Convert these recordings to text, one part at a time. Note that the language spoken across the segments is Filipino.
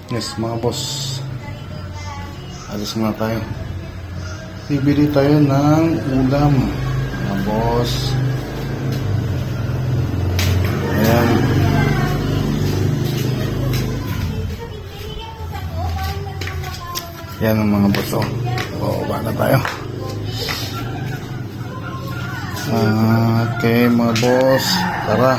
Yes mga boss, alis muna tayo. Bibili tayo ng ulam mga boss. Ayan. Yan ang mga boss. Baba na tayo. Okay mga boss, tara.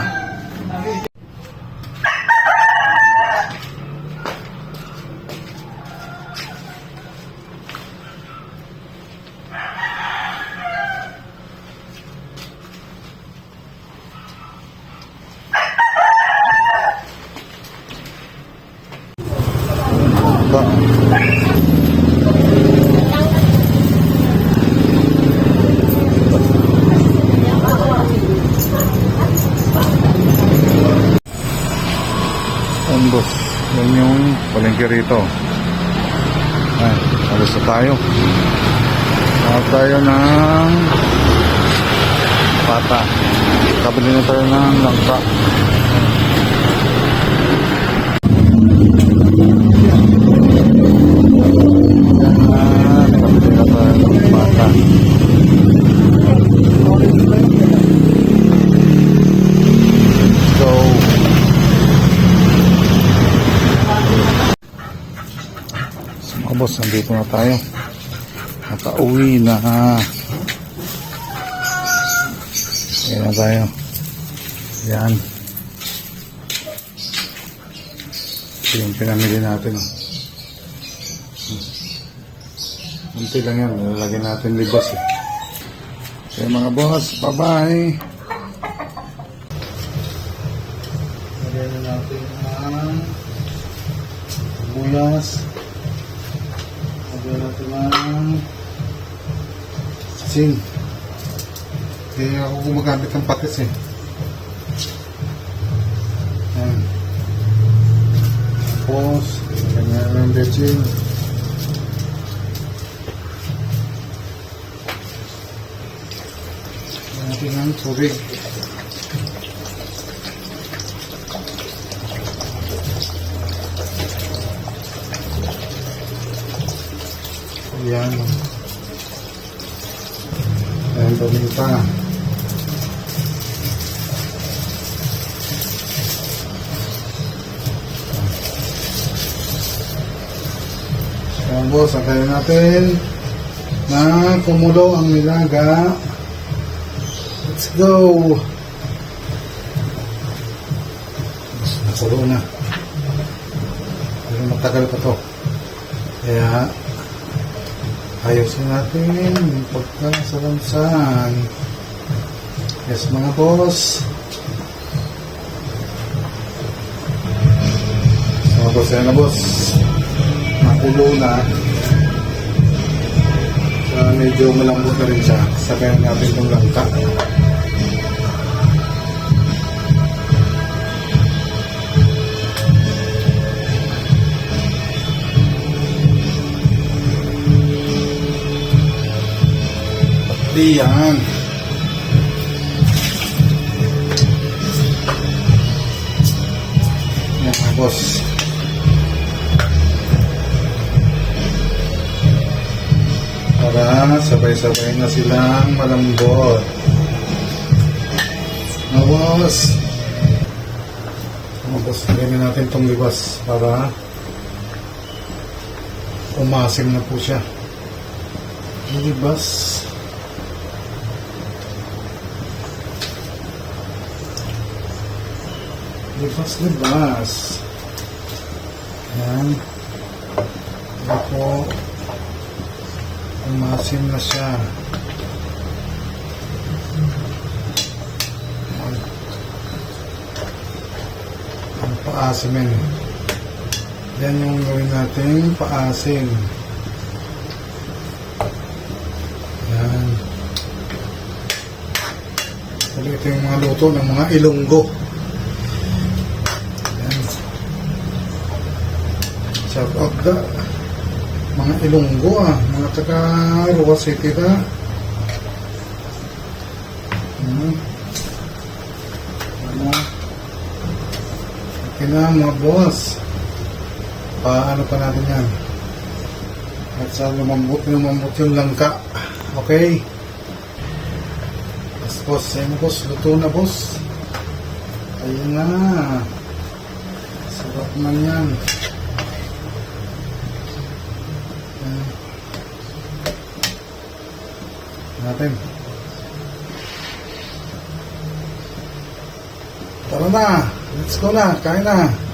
Boss, yan yung palengke rito. Ay, alis na tayo. Tayo ng pata. Kabili na tayo ng langka. Kabili na tayo ng pata. So mga boss, nandito na tayo. Nakauwi na. Ayan na tayo. Ayan. Ito yung pinamili natin. Unti lang yan. Lalagyan natin libas eh. Kaya mga boss, bye-bye. Lagyan na natin ang buyas. Lagyan natin ang asin. Kaya ako gumagamit ng patis eh. Ayan. Tapos, ganyan ng bechin. Lagyan natin ang tubig. Ayan. Ayan, paminta. Ayan boss, antayin natin na kumulo ang nilaga. Let's go! Nakulo na. Pero matagal pa to. Kaya ayusin natin yung pagkasalansan. Yes mga boss. Mga boss, yan na boss. Nakulo na. So, medyo malambot na rin siya. Sagayan natin itong langka. Yan. Yan mga boss. Para sabay-sabay na silang malambot. Mga boss. Mga boss, ganyan natin itong libas para umasim na po siya. Libas. Libas. Ayan. Ayan po. Umasim na siya. Ang paasimin. Yan yung gawin natin paasim. Ayan. Ito yung mga luto ng mga ilonggo. Shout out da mga Ilonggo mga taga Roa City da. Ano? Okay na mga boss. Paano pa natin yan? At sa lumambot yung langka. Okay? Yes, boss. Ayun na, boss. Luto na, boss. Ayun na. Sarap man yan. Natin. Tara na. Let's go na. Kain na.